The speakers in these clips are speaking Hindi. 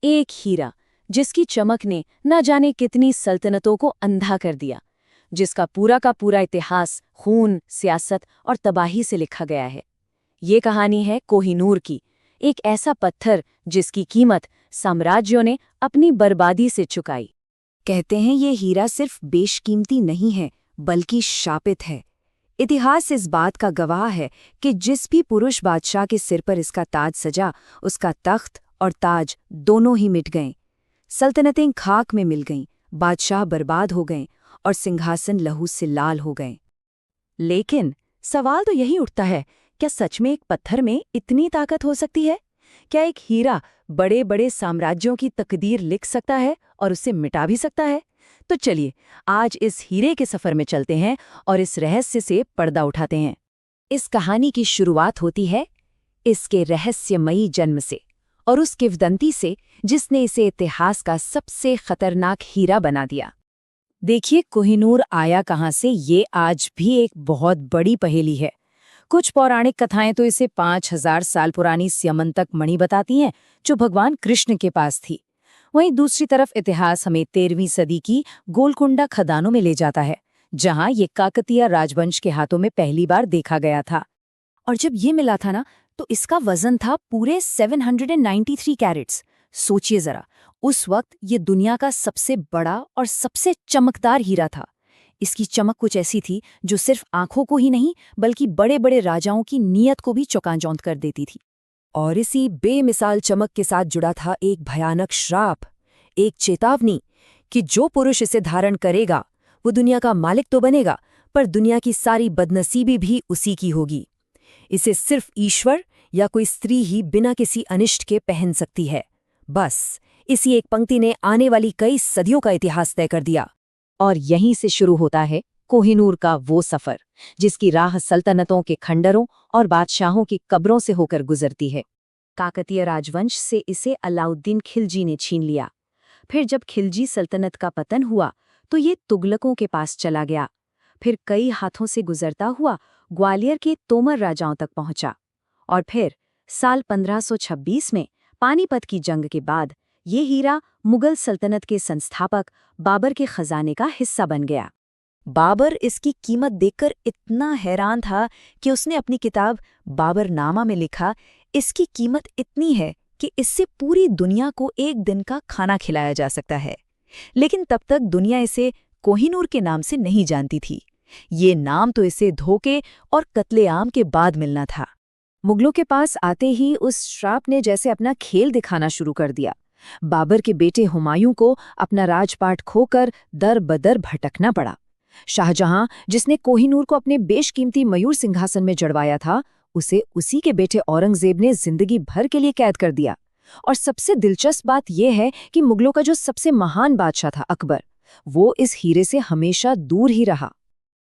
एक हीरा जिसकी चमक ने न जाने कितनी सल्तनतों को अंधा कर दिया, जिसका पूरा का पूरा इतिहास खून, सियासत और तबाही से लिखा गया है। ये कहानी है कोहिनूर की, एक ऐसा पत्थर जिसकी कीमत साम्राज्यों ने अपनी बर्बादी से चुकाई। कहते हैं ये हीरा सिर्फ बेशकीमती नहीं है बल्कि शापित है। इतिहास इस बात का गवाह है कि जिस भी पुरुष बादशाह के सिर पर इसका ताज सजा, उसका तख्त और ताज दोनों ही मिट गए। सल्तनतें खाक में मिल गईं, बादशाह बर्बाद हो गए और सिंहासन लहू से लाल हो गए। लेकिन सवाल तो यही उठता है, क्या सच में एक पत्थर में इतनी ताकत हो सकती है? क्या एक हीरा बड़े बड़े साम्राज्यों की तकदीर लिख सकता है और उसे मिटा भी सकता है? तो चलिए आज इस हीरे के सफर में चलते हैं और इस रहस्य से पर्दा उठाते हैं। इस कहानी की शुरुआत होती है इसके रहस्यमयी जन्म से और उस किंवदंती से जिसने इसे इतिहास का सबसे खतरनाक हीरा बना दिया। देखिए, कोहिनूर आया कहाँ से, ये आज भी एक बहुत बड़ी पहेली है। कुछ पौराणिक कथाएं तो इसे 5000 साल पुरानी स्यमंतक मणि बताती हैं, जो भगवान कृष्ण के पास थी। वहीं दूसरी तरफ इतिहास हमें 13वीं सदी की गोलकुंडा खदानों में ले जाता है, जहां ये काकतीय राजवंश के हाथों में पहली बार देखा गया था। और जब ये मिला था ना, तो इसका वजन था पूरे 793 कैरेट्स। सोचिए जरा, उस वक्त ये दुनिया का सबसे बड़ा और सबसे चमकदार हीरा था। इसकी चमक कुछ ऐसी थी जो सिर्फ आंखों को ही नहीं बल्कि बड़े बड़े राजाओं की नीयत को भी चौंकाचौंध कर देती थी। और इसी बेमिसाल चमक के साथ जुड़ा था एक भयानक श्राप, एक चेतावनी कि जो पुरुष इसे धारण करेगा वो दुनिया का मालिक तो बनेगा, पर दुनिया की सारी बदनसीबी भी उसी की होगी। इसे सिर्फ ईश्वर या कोई स्त्री ही बिना किसी अनिष्ट के पहन सकती है। बस इसी एक पंक्ति ने आने वाली कई सदियों का इतिहास तय कर दिया। और यहीं से शुरू होता है कोहिनूर का वो सफर, जिसकी राह सल्तनतों के खंडरों और बादशाहों की कब्रों से होकर गुजरती है। काकतीय राजवंश से इसे अलाउद्दीन खिलजी ने छीन लिया। फिर जब खिलजी सल्तनत का पतन हुआ तो ये तुगलकों के पास चला गया। फिर कई हाथों से गुजरता हुआ ग्वालियर के तोमर राजाओं तक पहुंचा। और फिर साल 1526 में पानीपत की जंग के बाद ये हीरा मुगल सल्तनत के संस्थापक बाबर के खजाने का हिस्सा बन गया। बाबर इसकी कीमत देखकर इतना हैरान था कि उसने अपनी किताब बाबरनामा में लिखा, इसकी कीमत इतनी है कि इससे पूरी दुनिया को एक दिन का खाना खिलाया जा सकता है। लेकिन तब तक दुनिया इसे कोहिनूर के नाम से नहीं जानती थी। ये नाम तो इसे धोखे और कत्लेआम के बाद मिलना था। मुगलों के पास आते ही उस श्राप ने जैसे अपना खेल दिखाना शुरू कर दिया। बाबर के बेटे हुमायूं को अपना राजपाट खोकर दर बदर भटकना पड़ा। शाहजहां, जिसने कोहिनूर को अपने बेशकीमती मयूर सिंहासन में जड़वाया था, उसे उसी के बेटे औरंगजेब ने जिंदगी भर के लिए कैद कर दिया। और सबसे दिलचस्प बात यह है कि मुगलों का जो सबसे महान बादशाह था अकबर, वो इस हीरे से हमेशा दूर ही रहा।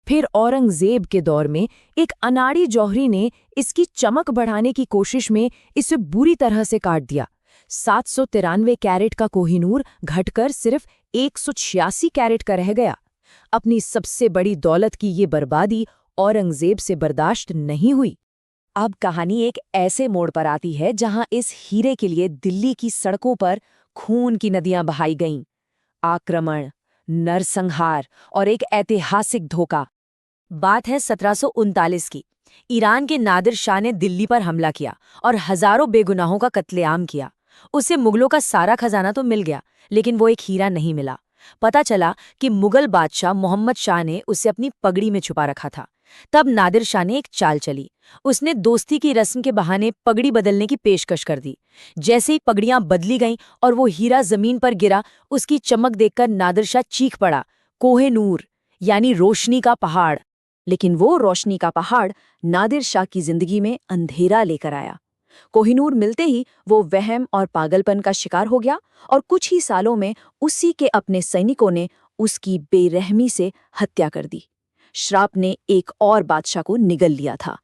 फिर औरंगजेब के दौर में एक अनाड़ी जौहरी ने इसकी चमक बढ़ाने की कोशिश में इसे बुरी तरह से काट दिया। 793 कैरेट का कोहिनूर घटकर सिर्फ 186 कैरेट का रह गया। अपनी सबसे बड़ी दौलत की ये बर्बादी औरंगजेब से बर्दाश्त नहीं हुई। अब कहानी एक ऐसे मोड़ पर आती है जहां इस हीरे के लिए दिल्ली की सड़कों पर खून की नदियां बहाई गईं। आक्रमण, नरसंहार और एक ऐतिहासिक धोखा। बात है 1739 की। ईरान के नादिर शाह ने दिल्ली पर हमला किया और हजारों बेगुनाहों का कत्लेआम किया। उसे मुगलों का सारा खजाना तो मिल गया, लेकिन वो एक हीरा नहीं मिला। पता चला कि मुगल बादशाह मोहम्मद शाह ने उसे अपनी पगड़ी में छुपा रखा था। तब नादिर शाह ने एक चाल चली। उसने दोस्ती की रस्म के बहाने पगड़ी बदलने की पेशकश कर दी। जैसे ही पगड़ियां बदली गईं और वो हीरा जमीन पर गिरा, उसकी चमक देखकर नादिर शाह चीख पड़ा, कोहिनूर, यानी रोशनी का पहाड़। लेकिन वो रोशनी का पहाड़ नादिर शाह की जिंदगी में अंधेरा लेकर आया। कोहिनूर मिलते ही वो वहम और पागलपन का शिकार हो गया और कुछ ही सालों में उसी के अपने सैनिकों ने उसकी बेरहमी से हत्या कर दी। श्राप ने एक और बादशाह को निगल लिया था।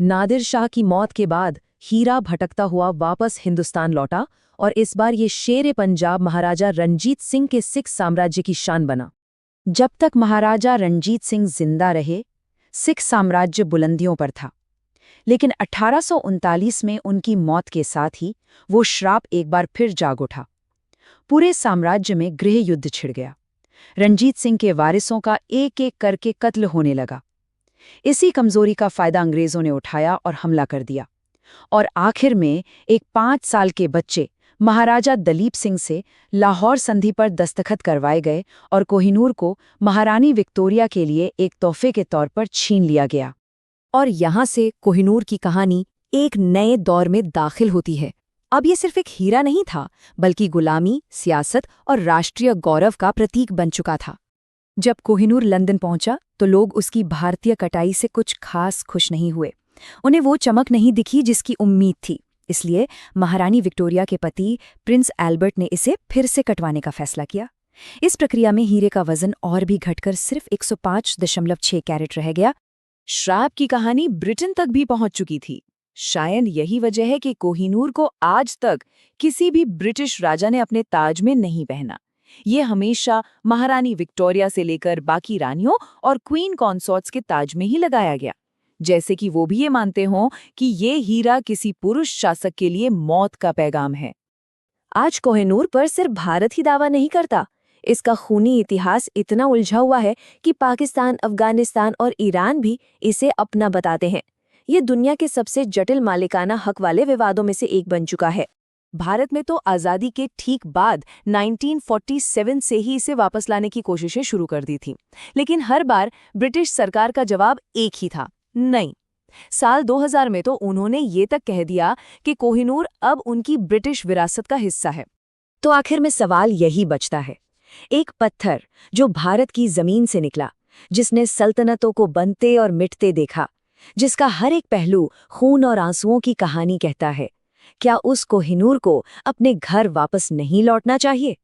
नादिर शाह की मौत के बाद हीरा भटकता हुआ वापस हिंदुस्तान लौटा और इस बार ये शेर पंजाब महाराजा रणजीत सिंह के सिख साम्राज्य की शान बना। जब तक महाराजा रणजीत सिंह जिंदा रहे, सिख साम्राज्य बुलंदियों पर था। लेकिन 1839 में उनकी मौत के साथ ही वो श्राप एक बार फिर जाग उठा। पूरे साम्राज्य में गृह युद्ध छिड़ गया। रणजीत सिंह के वारिसों का एक एक करके कत्ल होने लगा। इसी कमजोरी का फायदा अंग्रेजों ने उठाया और हमला कर दिया। और आखिर में एक 5 साल के बच्चे महाराजा दलीप सिंह से लाहौर संधि पर दस्तखत करवाए गए और कोहिनूर को महारानी विक्टोरिया के लिए एक तोहफे के तौर पर छीन लिया गया। और यहाँ से कोहिनूर की कहानी एक नए दौर में दाखिल होती है। अब ये सिर्फ एक हीरा नहीं था, बल्कि गुलामी, सियासत और राष्ट्रीय गौरव का प्रतीक बन चुका था। जब कोहिनूर लंदन पहुंचा तो लोग उसकी भारतीय कटाई से कुछ खास खुश नहीं हुए। उन्हें वो चमक नहीं दिखी जिसकी उम्मीद थी। इसलिए महारानी विक्टोरिया के पति प्रिंस एल्बर्ट ने इसे फिर से कटवाने का फैसला किया। इस प्रक्रिया में हीरे का वजन और भी घटकर सिर्फ 105.6 कैरेट रह गया। श्राप की कहानी ब्रिटेन तक भी पहुंच चुकी थी। शायद यही वजह है कि कोहिनूर को आज तक किसी भी ब्रिटिश राजा ने अपने ताज में नहीं पहना। ये हमेशा महारानी विक्टोरिया से लेकर बाकी रानियों और क्वीन कॉन्सॉर्ट्स के ताज में ही लगाया गया, जैसे कि वो भी ये मानते हों कि ये हीरा किसी पुरुष शासक के लिए मौत का पैगाम है। आज कोहिनूर पर सिर्फ भारत ही दावा नहीं करता। इसका खूनी इतिहास इतना उलझा हुआ है कि पाकिस्तान, अफगानिस्तान और ईरान भी इसे अपना बताते हैं। ये दुनिया के सबसे जटिल मालिकाना हक वाले विवादों में से एक बन चुका है। भारत में तो आज़ादी के ठीक बाद 1947 से ही इसे वापस लाने की कोशिशें शुरू कर दी थी, लेकिन हर बार ब्रिटिश सरकार का जवाब एक ही था, नहीं। साल 2000 में तो उन्होंने ये तक कह दिया कि कोहिनूर अब उनकी ब्रिटिश विरासत का हिस्सा है। तो आखिर में सवाल यही बचता है, एक पत्थर जो भारत की जमीन से निकला, जिसने सल्तनतों को बनते और मिटते देखा, जिसका हर एक पहलू खून और आंसुओं की कहानी कहता है, क्या उस कोहिनूर को अपने घर वापस नहीं लौटना चाहिए?